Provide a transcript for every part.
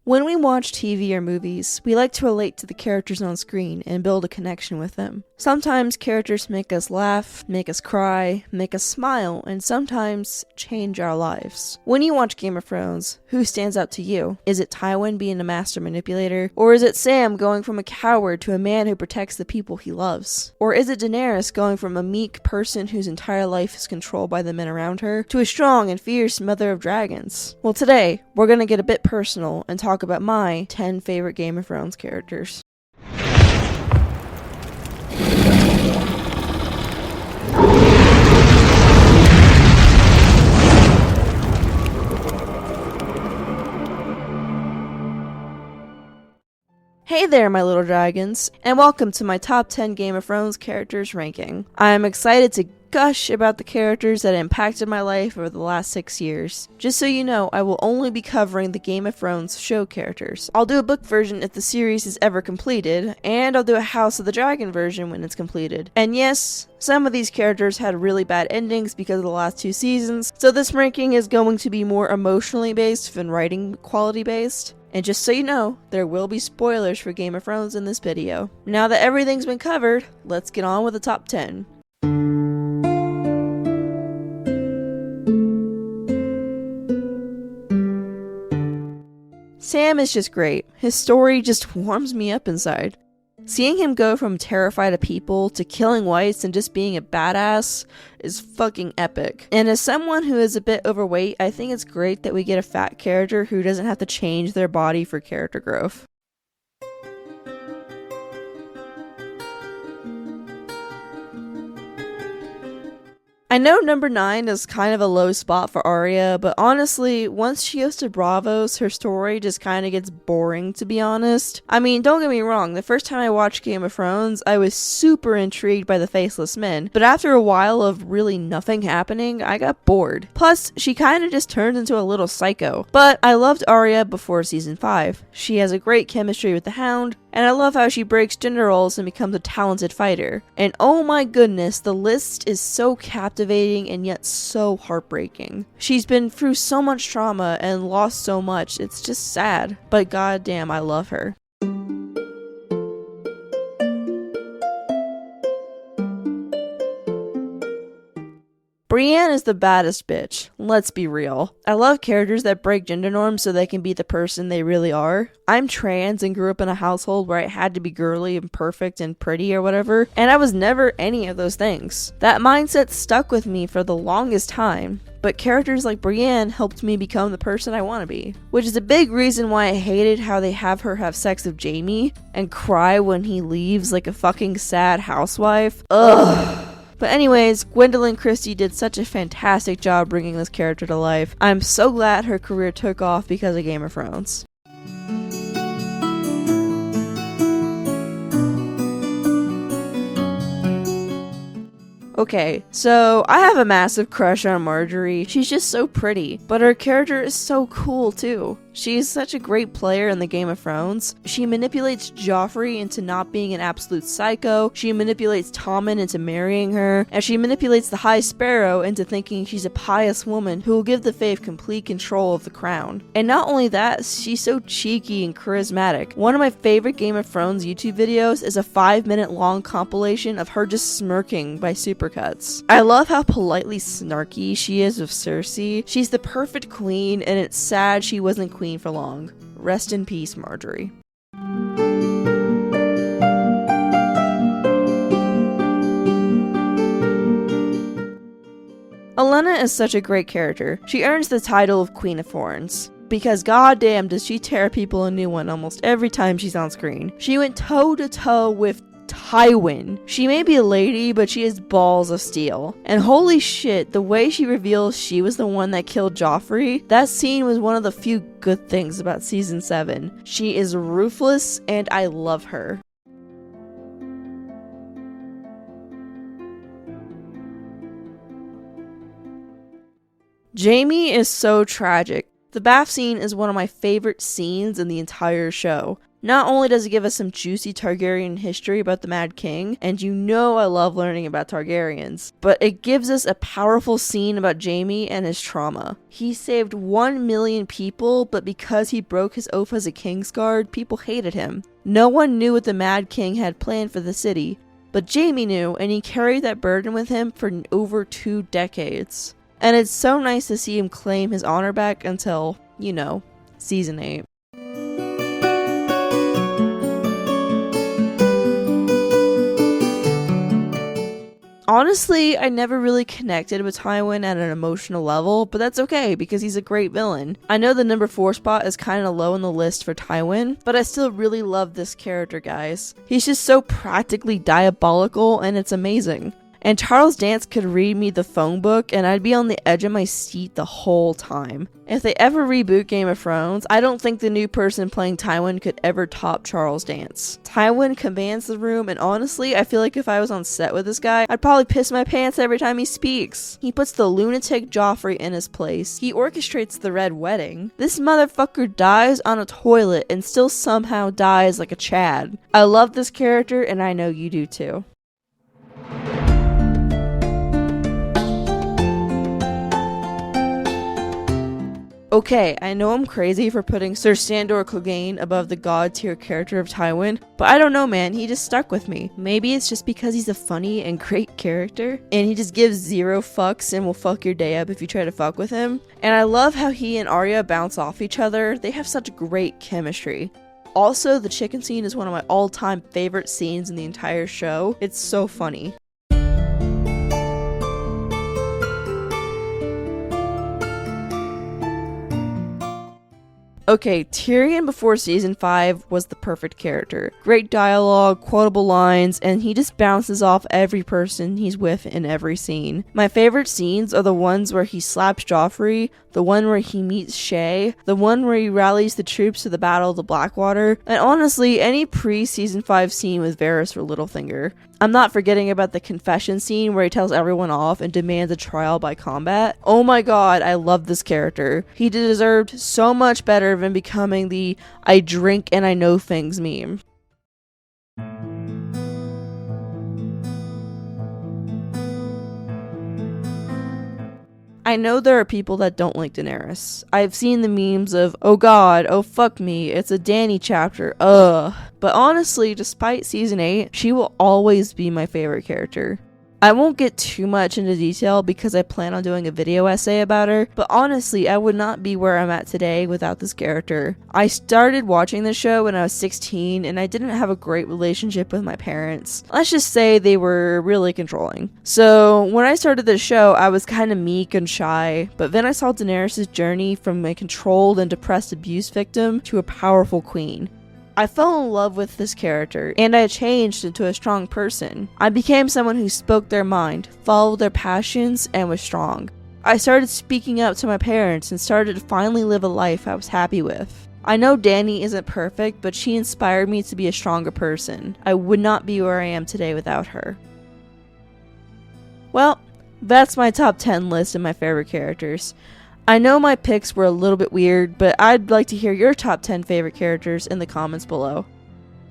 When we watch TV or movies, we like to relate to the characters on screen and build a connection with them. Sometimes characters make us laugh, make us cry, make us smile, and sometimes change our lives. When you watch Game of Thrones, who stands out to you? Is it Tywin being a master manipulator? Or is it Sam going from a coward to a man who protects the people he loves? Or is it Daenerys going from a meek person whose entire life is controlled by the men around her to a strong and fierce mother of dragons? Well, today, we're gonna get a bit personal and talk about my 10 favorite Game of Thrones characters. Hey there, my little dragons, and welcome to my top 10 Game of Thrones characters ranking. I am excited to gush about the characters that impacted my life over the last 6 years. Just so you know, I will only be covering the Game of Thrones show characters. I'll do a book version if the series is ever completed, and I'll do a House of the Dragon version when it's completed. And yes, some of these characters had really bad endings because of the last 2 seasons, so this ranking is going to be more emotionally based than writing quality based. And just so you know, there will be spoilers for Game of Thrones in this video. Now that everything's been covered, let's get on with the top 10. Sam is just great. His story just warms me up inside. Seeing him go from terrified of people to killing whites and just being a badass is fucking epic. And as someone who is a bit overweight, I think it's great that we get a fat character who doesn't have to change their body for character growth. I know number 9 is kind of a low spot for Arya, but honestly, once she goes to Bravos, her story just kind of gets boring, to be honest. I mean, don't get me wrong, the first time I watched Game of Thrones, I was super intrigued by the Faceless Men, but after a while of really nothing happening, I got bored. Plus, she kind of just turned into a little psycho. But I loved Arya before season 5. She has a great chemistry with the Hound, and I love how she breaks gender roles and becomes a talented fighter. And oh my goodness, the list is so captivating and yet so heartbreaking. She's been through so much trauma and lost so much, it's just sad. But goddamn, I love her. Brienne is the baddest bitch, let's be real. I love characters that break gender norms so they can be the person they really are. I'm trans and grew up in a household where I had to be girly and perfect and pretty or whatever, and I was never any of those things. That mindset stuck with me for the longest time. But characters like Brienne helped me become the person I want to be. Which is a big reason why I hated how they have her have sex with Jaime and cry when he leaves like a fucking sad housewife. Ugh. But anyways, Gwendolyn Christie did such a fantastic job bringing this character to life. I'm so glad her career took off because of Game of Thrones. Okay, so I have a massive crush on Marjorie. She's just so pretty, but her character is so cool too. She's such a great player in the Game of Thrones. She manipulates Joffrey into not being an absolute psycho, she manipulates Tommen into marrying her, and she manipulates the High Sparrow into thinking she's a pious woman who will give the Faith complete control of the crown. And not only that, she's so cheeky and charismatic. One of my favorite Game of Thrones YouTube videos is a 5-minute long compilation of her just smirking by supercuts. I love how politely snarky she is with Cersei. She's the perfect queen, and it's sad she wasn't queen for long. Rest in peace, Marjorie. Olenna is such a great character. She earns the title of Queen of Thorns. Because goddamn does she tear people a new one almost every time she's on screen. She went toe to toe with Tywin. She may be a lady, but she has balls of steel. And holy shit, the way she reveals she was the one that killed Joffrey, that scene was one of the few good things about season 7. She is ruthless, and I love her. Jaime is so tragic. The bath scene is one of my favorite scenes in the entire show. Not only does it give us some juicy Targaryen history about the Mad King, and you know I love learning about Targaryens, but it gives us a powerful scene about Jaime and his trauma. He saved 1 million people, but because he broke his oath as a Kingsguard, people hated him. No one knew what the Mad King had planned for the city, but Jaime knew, and he carried that burden with him for over 2 decades. And it's so nice to see him claim his honor back until, you know, season 8. Honestly, I never really connected with Tywin at an emotional level, but that's okay because he's a great villain. I know the number 4 spot is kinda low on the list for Tywin, but I still really love this character, guys. He's just so practically diabolical and it's amazing. And Charles Dance could read me the phone book and I'd be on the edge of my seat the whole time. If they ever reboot Game of Thrones, I don't think the new person playing Tywin could ever top Charles Dance. Tywin commands the room, and honestly, I feel like if I was on set with this guy, I'd probably piss my pants every time he speaks. He puts the lunatic Joffrey in his place. He orchestrates the Red Wedding. This motherfucker dies on a toilet and still somehow dies like a Chad. I love this character, and I know you do too. Okay, I know I'm crazy for putting Sir Sandor Clegane above the god tier character of Tywin, but I don't know, man, he just stuck with me. Maybe it's just because he's a funny and great character, and he just gives 0 fucks and will fuck your day up if you try to fuck with him. And I love how he and Arya bounce off each other. They have such great chemistry. Also, the chicken scene is one of my all-time favorite scenes in the entire show. It's so funny. Okay, Tyrion before season 5 was the perfect character. Great dialogue, quotable lines, and he just bounces off every person he's with in every scene. My favorite scenes are the ones where he slaps Joffrey, the one where he meets Shay, the one where he rallies the troops to the Battle of the Blackwater, and honestly, any pre-season 5 scene with Varys or Littlefinger. I'm not forgetting about the confession scene where he tells everyone off and demands a trial by combat. Oh my god, I love this character. He deserved so much better than becoming the I drink and I know things meme. I know there are people that don't like Daenerys. I've seen the memes of, oh god, oh fuck me, it's a Dany chapter, ugh. But honestly, despite season 8, she will always be my favorite character. I won't get too much into detail because I plan on doing a video essay about her, but honestly, I would not be where I'm at today without this character. I started watching the show when I was 16 and I didn't have a great relationship with my parents. Let's just say they were really controlling. So when I started the show, I was kind of meek and shy, but then I saw Daenerys' journey from a controlled and depressed abuse victim to a powerful queen. I fell in love with this character, and I changed into a strong person. I became someone who spoke their mind, followed their passions, and was strong. I started speaking up to my parents and started to finally live a life I was happy with. I know Dany isn't perfect, but she inspired me to be a stronger person. I would not be where I am today without her. Well, that's my top 10 list of my favorite characters. I know my picks were a little bit weird, but I'd like to hear your top 10 favorite characters in the comments below.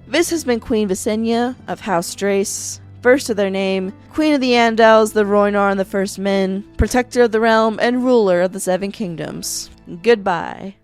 This has been Queen Visenya of House Drace, first of their name, Queen of the Andals, the Rhoynar and the First Men, Protector of the Realm, and Ruler of the Seven Kingdoms. Goodbye.